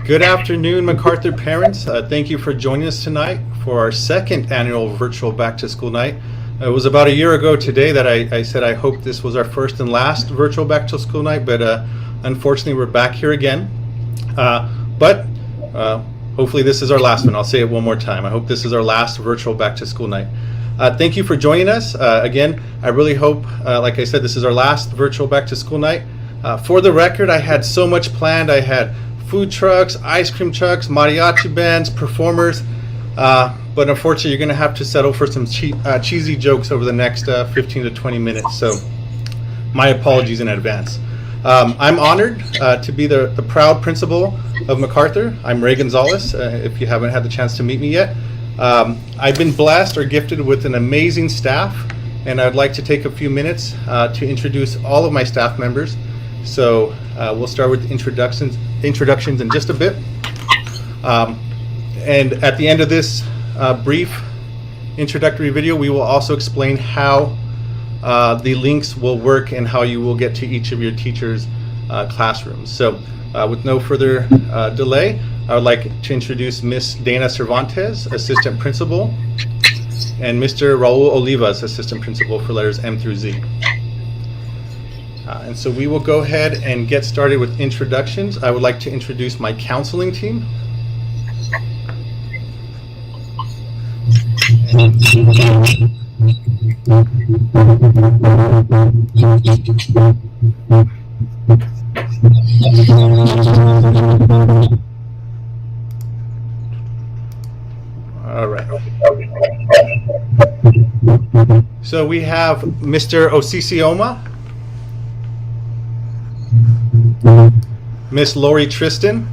Good afternoon, MacArthur parents. Thank you for joining us tonight for our second annual virtual back to school night. It was about a year ago today that I said I hope this was our first and last virtual back to school night, but unfortunately we're back here again. But hopefully this is our last one. I'll say it one more time. I hope this is our last virtual back to school night. Thank you for joining us. Again, I really hope, like I said, this is our last virtual back to school night. For the record, I had so much planned. I had food trucks, ice cream trucks, mariachi bands, performers, but unfortunately you're going to have to settle for some cheesy jokes over the next 15 to 20 minutes, so my apologies in advance. I'm honored to be the proud principal of MacArthur. I'm Ray Gonzalez, if you haven't had the chance to meet me yet. I've been blessed or gifted with an amazing staff, and I'd like to take a few minutes to introduce all of my staff members. So we'll start with introductions in just a bit. And at the end of this brief introductory video, we will also explain how the links will work and how you will get to each of your teachers' classrooms. So with no further delay, I would like to introduce Miss Dana Cervantes, Assistant Principal, and Mr. Raul Olivas, Assistant Principal for letters M through Z. And so we will go ahead and get started with introductions. I would like to introduce my counseling team. All right. So we have Mr. Osisioma, Miss Lori Tristan,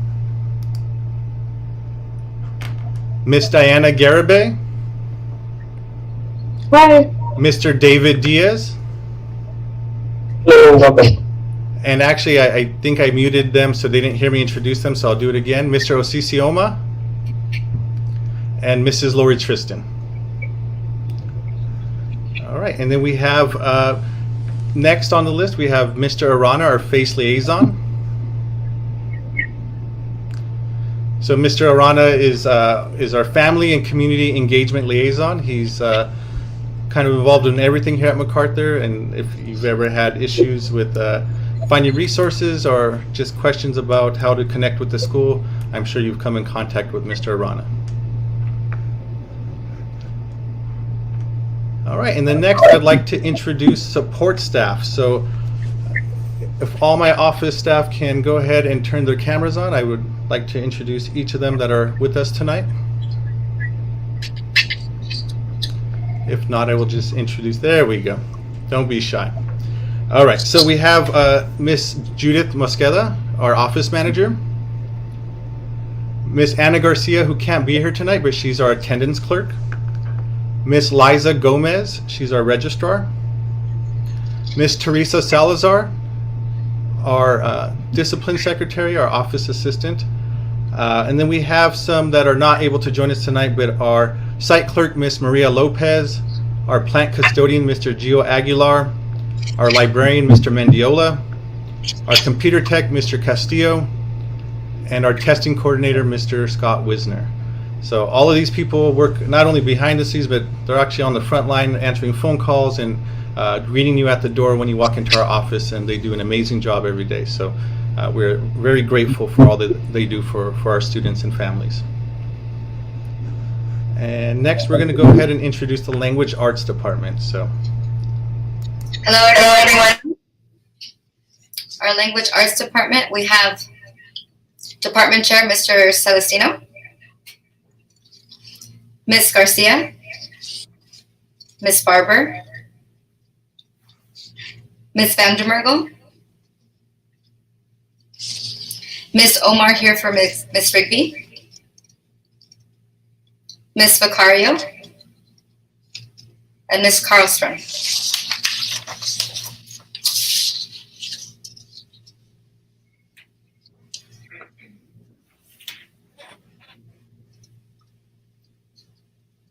Miss Diana Garibay, Hi. Mr. David Diaz, Hello, welcome. and actually I think I muted them so they didn't hear me introduce them, so I'll do it again. Mr. Osisioma and Mrs. Lori Tristan. All right, and then we have next on the list we have Mr. Arana, our FACE liaison. So Mr. Arana is our family and community engagement liaison. He's kind of involved in everything here at MacArthur, and if you've ever had issues with finding resources or just questions about how to connect with the school, I'm sure you've come in contact with Mr. Arana. All right, and then next I'd like to introduce support staff. So if all my office staff can go ahead and turn their cameras on, I would like to introduce each of them that are with us tonight. If not, I will just introduce, there we go. Don't be shy. All right, so we have Miss Judith Mosqueda, our office manager. Miss Anna Garcia, who can't be here tonight, but she's our attendance clerk. Miss Liza Gomez, she's our registrar. Miss Teresa Salazar, our discipline secretary, our office assistant. And then we have some that are not able to join us tonight, but our site clerk, Miss Maria Lopez, our plant custodian, Mr. Gio Aguilar, our librarian, Mr. Mendiola, our computer tech, Mr. Castillo, and our testing coordinator, Mr. Scott Wisner. So all of these people work not only behind the scenes, but they're actually on the front line answering phone calls and greeting you at the door when you walk into our office, and they do an amazing job every day. So we're very grateful for all that they do for our students and families. And next we're going to go ahead and introduce the Language Arts Department. So, hello everyone. Our Language Arts Department, we have Department Chair Mr. Celestino, Ms. Garcia, Ms. Barber, Ms. Vandermergel, Ms. Omar here for Ms. Rigby, Ms. Vicario, and Ms. Carlstrom.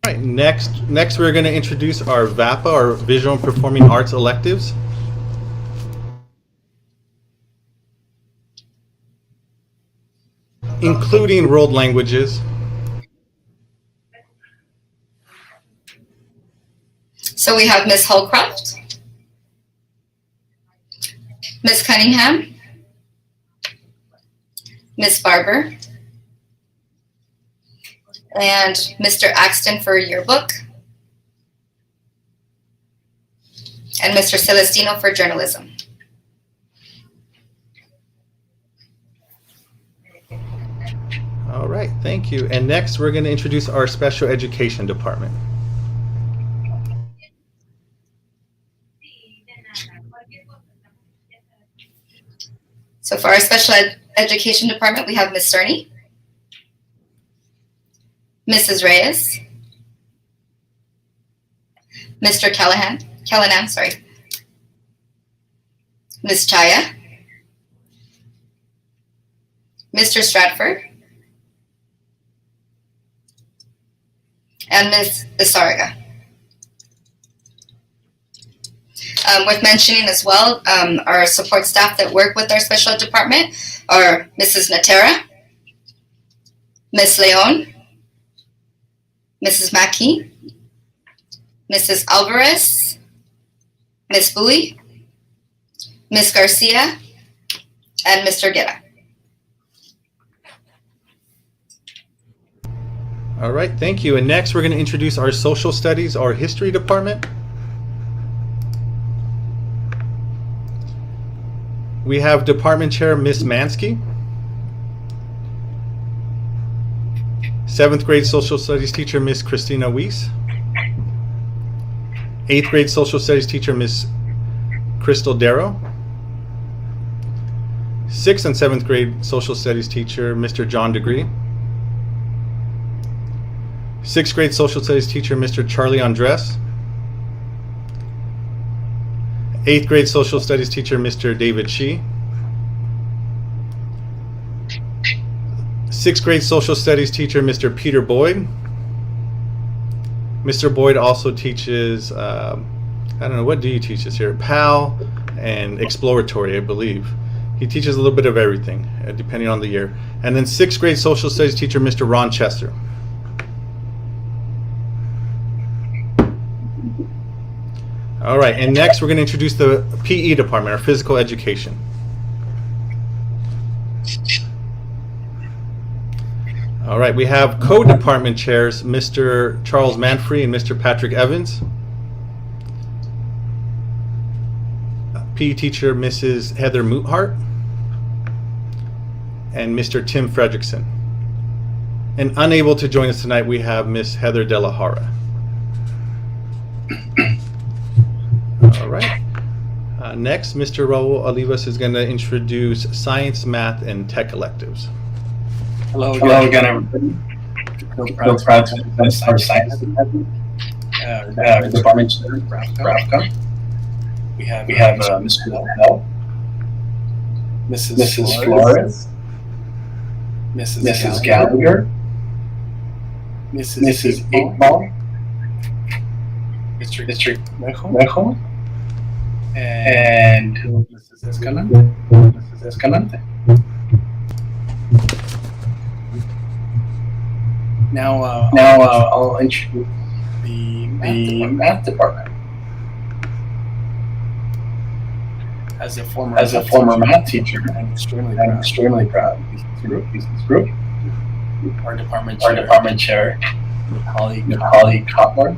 all right, next we're going to introduce our VAPA, our Visual and Performing Arts electives. including world languages. So we have Ms. Holcroft, Ms. Cunningham, Ms. Barber, and Mr. Axton for yearbook, and Mr. Celestino for journalism. All right, thank you. And next, we're going to introduce our special education department. So for our special education department, we have Ms. Cerny, Mrs. Reyes, Mr. Callahan, Ms. Chaya, Mr. Stratford, and Ms. Isarga. Worth mentioning as well, our support staff that work with our special ed department are Mrs. Natera, Ms. Leon, Mrs. Mackey, Mrs. Alvarez, Ms. Bowie, Ms. Garcia, and Mr. Guerra. All right, thank you. And next, we're going to introduce our social studies, our history department. We have Department Chair Ms. Mansky, 7th grade Social Studies teacher Ms. Christina Weiss, 8th grade Social Studies teacher Ms. Crystal Darrow, 6th and 7th grade Social Studies teacher Mr. John Degree, 6th grade Social Studies teacher Mr. Charlie Andres, 8th grade Social Studies teacher Mr. David Shee, 6th grade Social Studies teacher Mr. Peter Boyd. Mr. Boyd also teaches, I don't know, what do you teach us here? PAL and Exploratory, I believe. He teaches a little bit of everything, depending on the year. And then 6th grade Social Studies teacher Mr. Ron Chester. All right, and next we're going to introduce the PE department, our physical education. All right, we have co-department chairs, Mr. Charles Manfrey and Mr. Patrick Evans. PE teacher, Mrs. Heather Moothart. And Mr. Tim Fredrickson. And unable to join us tonight, we have Miss Heather De La Hara. All right. Next, Mr. Raul Olivas is going to introduce science, math, and tech electives. Hello again, everybody. Feel proud to present our science department. Department Chair, Bravka. We have Mr. Bell, Mrs. Flores, Mrs. Gallagher, Mrs. Iqbal, Mr. Mejo, and Mrs. Escalante. Now I'll introduce the math department. As a former math teacher, I'm extremely proud of this group. Our department chair, Holly Kotler,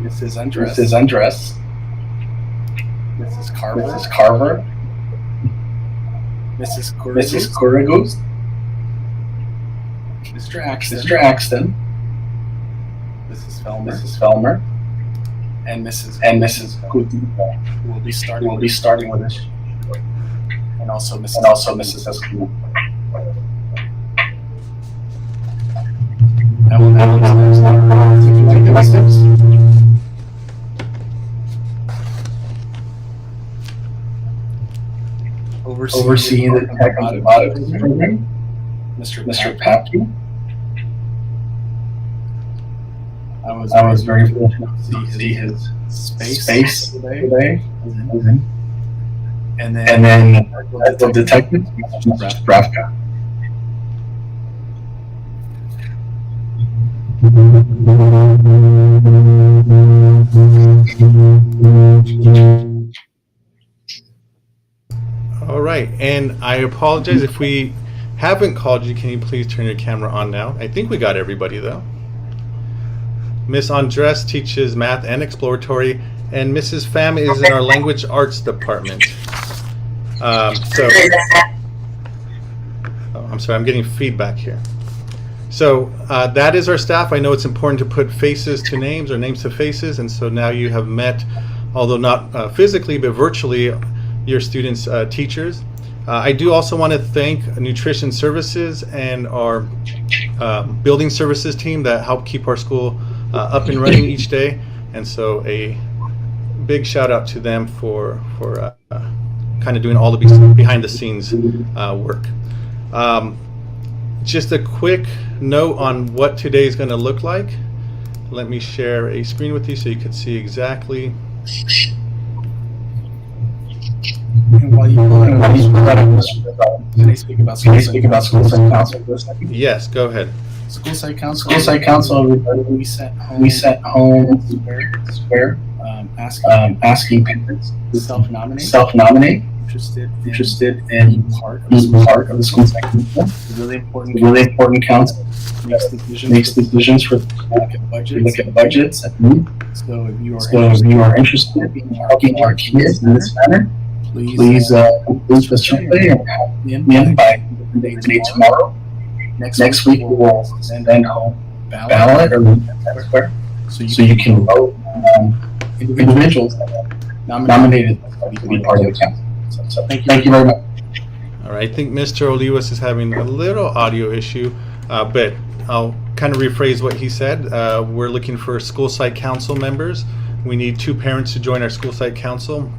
Mrs. Andres, Mrs. Carver, Mrs. Corrigus, Mr. Axton, Mrs. Felmer, and Mrs. Coutinho, who will be starting with us, and also Mrs. Escobar. I will now overseeing the tech and robotics program, Mr. Papke. I was very fortunate to see his space today. And then the detective, Mr. Bravka. All right, and I apologize if we haven't called you. Can you please turn your camera on now? I think we got everybody though. Miss Andres teaches math and exploratory, and Mrs. Pham is in our language arts department. I'm sorry, I'm getting feedback here. So that is our staff. I know it's important to put faces to names or names to faces, and so now you have met, although not physically, but virtually, your students' teachers. I do also want to thank Nutrition Services and our Building Services team that help keep our school up and running each day, and so a big shout out to them for kind of doing all the behind the scenes work. Just a quick note on what today is going to look like. Let me share a screen with you so you can see exactly. And while you pull that up, can I speak about school site council for a second? Yes, go ahead. School site council, we set home square, asking parents to self-nominate, interested in being part of the school site council. It's a really important council. Makes decisions for look at budgets. So if you are interested in helping our kids in this manner, please participate and have me in by today tomorrow. Next week we will send home ballot or square so you can vote individuals that are nominated to be part of the council. So thank you very much. All right, I think Mr. Olivas is having a little audio issue, but I'll kind of rephrase what he said. We're looking for school site council members. We need 2 parents to join our school site council.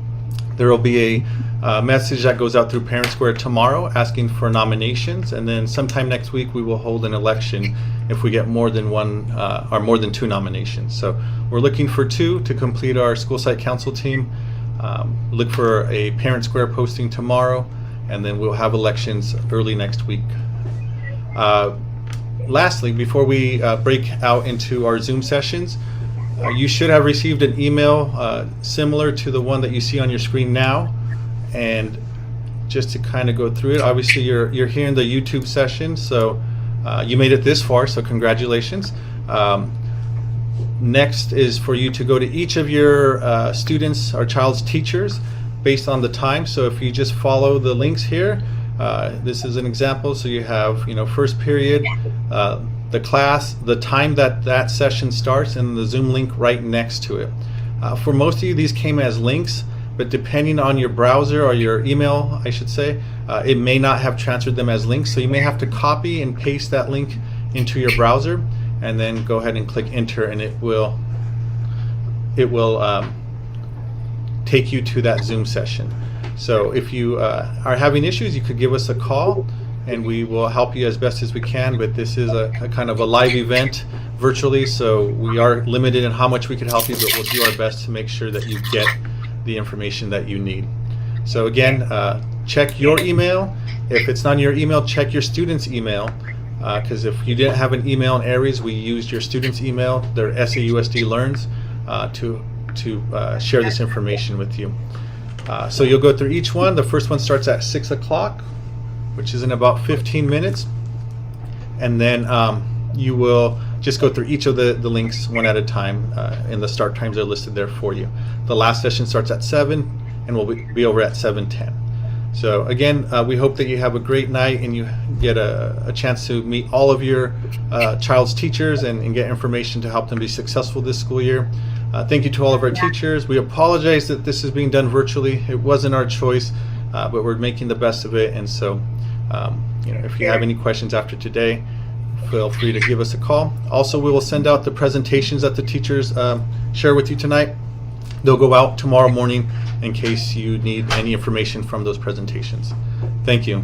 There will be a message that goes out through Parent Square tomorrow asking for nominations, and then sometime next week we will hold an election if we get more than 1 or more than 2 nominations. So we're looking for 2 to complete our school site council team. Look for a Parent Square posting tomorrow, and then we'll have elections early next week. Lastly, before we break out into our Zoom sessions, you should have received an email similar to the one that you see on your screen now. And just to kind of go through it, obviously you're here in the YouTube session, so you made it this far, so congratulations. Next is for you to go to each of your students or child's teachers based on the time. So if you just follow the links here, this is an example. So you have, first period, the class, the time that session starts, and the Zoom link right next to it. For most of you, these came as links, but depending on your browser or your email, I should say, it may not have transferred them as links. So you may have to copy and paste that link into your browser, and then go ahead and click enter, and it will take you to that Zoom session. So if you are having issues, you could give us a call, and we will help you as best as we can. But this is a kind of a live event virtually, so we are limited in how much we can help you, but we'll do our best to make sure that you get the information that you need. So again, check your email. If it's not in your email, check your student's email, because if you didn't have an email in Aries, we used your student's email, their SAUSD Learns, to share this information with you. So you'll go through each one. The first one starts at 6 o'clock, which is in about 15 minutes. And then you will just go through each of the links one at a time, and the start times are listed there for you. The last session starts at 7, and we'll be over at 7:10. So again, we hope that you have a great night and you get a chance to meet all of your child's teachers and get information to help them be successful this school year. Thank you to all of our teachers. We apologize that this is being done virtually. It wasn't our choice, but we're making the best of it. And so, if you have any questions after today, feel free to give us a call. Also, we will send out the presentations that the teachers share with you tonight. They'll go out tomorrow morning in case you need any information from those presentations. Thank you.